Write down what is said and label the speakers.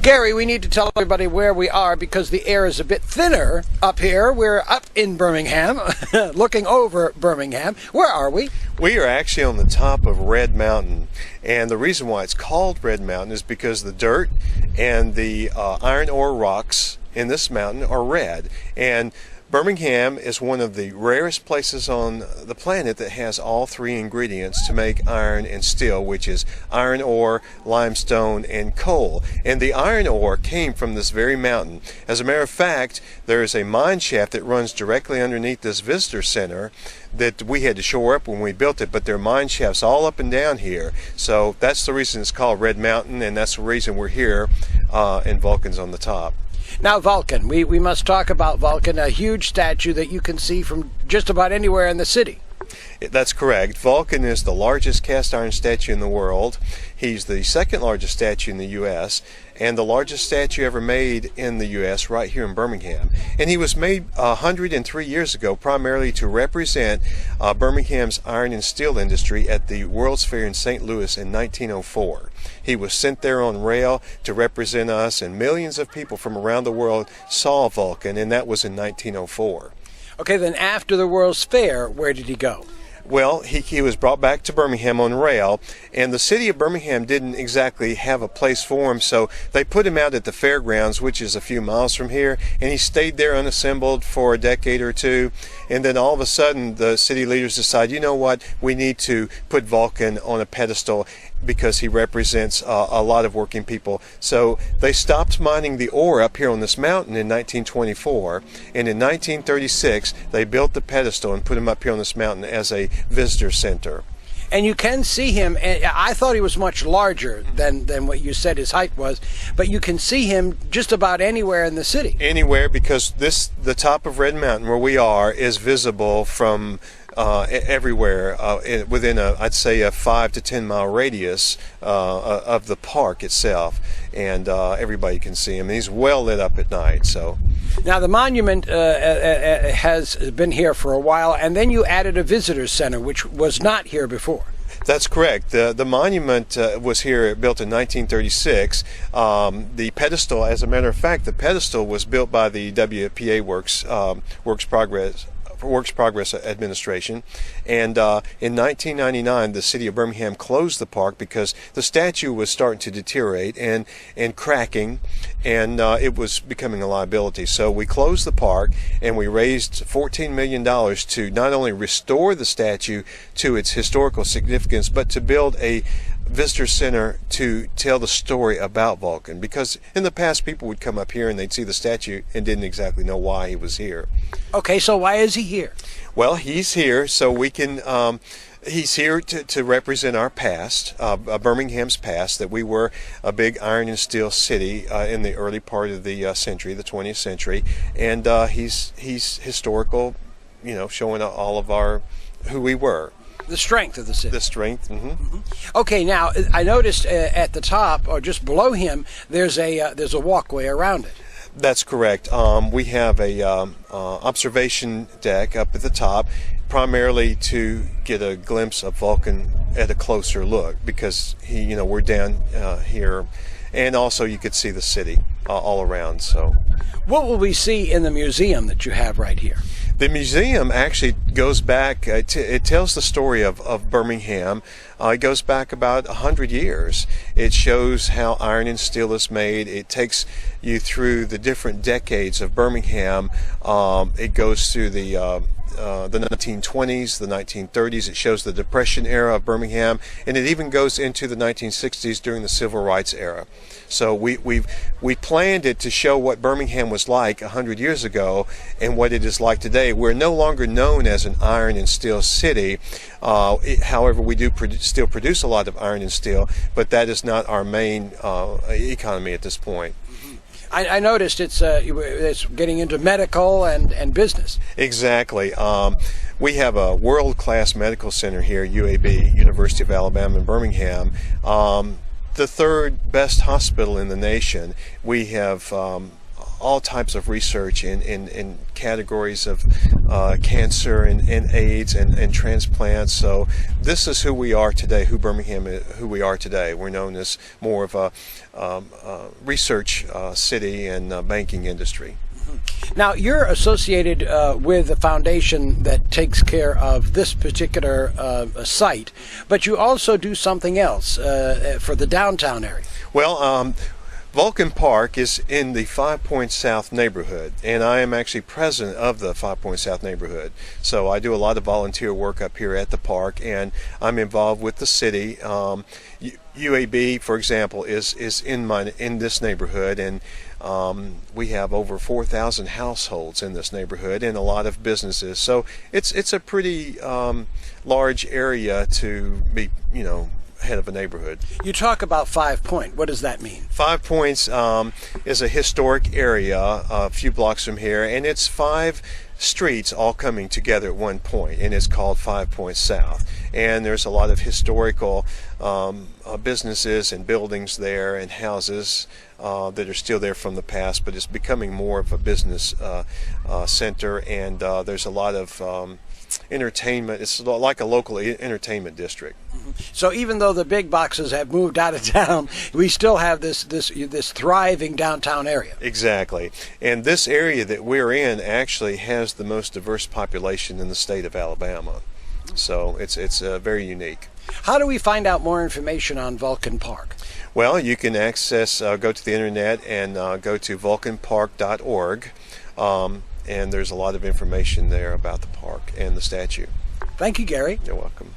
Speaker 1: Gary, we need to tell everybody where we are because the air is a bit thinner up here. We're up in Birmingham, looking over Birmingham. Where are we?
Speaker 2: We are actually on the top of Red Mountain, and the reason why it's called Red Mountain is because the dirt and the iron ore rocks in this mountain are red. And Birmingham is one of the rarest places on the planet that has all three ingredients to make iron and steel, which is iron ore, limestone, and coal. And the iron ore came from this very mountain. As a matter of fact, there is a mine shaft that runs directly underneath this visitor center that we had to shore up when we built it, but there are mine shafts all up and down here. So that's the reason it's called Red Mountain, and that's the reason we're here, and Vulcan's on the top.
Speaker 1: Now, Vulcan, we must talk about Vulcan, a huge statue that you can see from just about anywhere in the city.
Speaker 2: That's correct. Vulcan is the largest cast iron statue in the world. He's the second largest statue in the U.S. and the largest statue ever made in the U.S. right here in Birmingham. And he was made 103 years ago primarily to represent Birmingham's iron and steel industry at the World's Fair in St. Louis in 1904. He was sent there on rail to represent us, and millions of people from around the world saw Vulcan, and that was in 1904.
Speaker 1: Okay, then after the World's Fair, where did he go?
Speaker 2: Well, he was brought back to Birmingham on rail, and the city of Birmingham didn't exactly have a place for him, so they put him out at the fairgrounds, which is a few miles from here, and he stayed there unassembled for a decade or two, and then all of a sudden the city leaders decide, you know what, we need to put Vulcan on a pedestal because he represents a lot of working people. So they stopped mining the ore up here on this mountain in 1924, and in 1936 they built the pedestal and put him up here on this mountain as a visitor center.
Speaker 1: And you can see him, and I thought he was much larger than what you said his height was, but you can see him just about anywhere in the city.
Speaker 2: Anywhere, because the top of Red Mountain where we are is visible from everywhere within I'd say a 5 to 10 mile radius of the park itself, and everybody can see him. He's well lit up at night. So
Speaker 1: now the monument has been here for a while, and then you added a visitor center which was not here before.
Speaker 2: That's correct. The monument was here, built in 1936. The pedestal, as a matter of fact, the pedestal was built by the WPA Works Progress Administration, and in 1999 the city of Birmingham closed the park because the statue was starting to deteriorate and cracking, and it was becoming a liability. So we closed the park, and we raised $14 million to not only restore the statue to its historical significance, but to build a visitor center to tell the story about Vulcan, because in the past people would come up here and they'd see the statue and didn't exactly know why he was here.
Speaker 1: Okay, so why is he here?
Speaker 2: Well, he's here so we can he's here to represent our past, Birmingham's past, that we were a big iron and steel city in the early part of the century, the 20th century, and he's historical, you know, showing all of our who we were.
Speaker 1: The strength of the city.
Speaker 2: The strength. Mm-hmm.
Speaker 1: Mm-hmm. Okay, now I noticed at the top, or just below him, there's a walkway around it.
Speaker 2: That's correct. We have a observation deck up at the top, primarily to get a glimpse of Vulcan at a closer look, because we're down here, and also you could see the city all around. So,
Speaker 1: what will we see in the museum that you have right here?
Speaker 2: The museum actually goes back, it tells the story of Birmingham. It goes back about 100 years. It shows how iron and steel is made. It takes you through the different decades of Birmingham. It goes through the 1920s, the 1930s. It shows the Depression era of Birmingham, and it even goes into the 1960s during the Civil Rights era. So we planned it to show what Birmingham was like 100 years ago and what it is like today. We're no longer known as an iron and steel city. However, we do still produce a lot of iron and steel, but that is not our main economy at this point.
Speaker 1: I noticed it's getting into medical and business.
Speaker 2: Exactly. We have a world-class medical center here, UAB, University of Alabama in Birmingham. The third best hospital in the nation. We have all types of research in categories of cancer and AIDS and transplants. So this is who we are today, who Birmingham is, who we are today. We're known as more of a research city and banking industry.
Speaker 1: Now, you're associated with a foundation that takes care of this particular site, but you also do something else for the downtown area.
Speaker 2: Well, Vulcan Park is in the 5 Points South neighborhood, and I am actually president of the 5 Points South neighborhood. So I do a lot of volunteer work up here at the park, and I'm involved with the city. UAB, for example, is in this neighborhood, and we have over 4,000 households in this neighborhood and a lot of businesses. So it's a pretty large area to be, head of a neighborhood.
Speaker 1: You talk about 5 Point. What does that mean?
Speaker 2: 5 Points is a historic area a few blocks from here, and it's 5 streets all coming together at one point, and it's called 5 Points South. And there's a lot of historical businesses and buildings there and houses that are still there from the past, but it's becoming more of a business center, and there's a lot of entertainment. It's like a local entertainment district.
Speaker 1: So even though the big boxes have moved out of town, we still have this thriving downtown area.
Speaker 2: Exactly. And this area that we're in actually has the most diverse population in the state of Alabama. So it's very unique.
Speaker 1: How do we find out more information on Vulcan Park?
Speaker 2: Well, you can go to the internet and go to vulcanpark.org. And there's a lot of information there about the park and the statue.
Speaker 1: Thank you, Gary.
Speaker 2: You're welcome.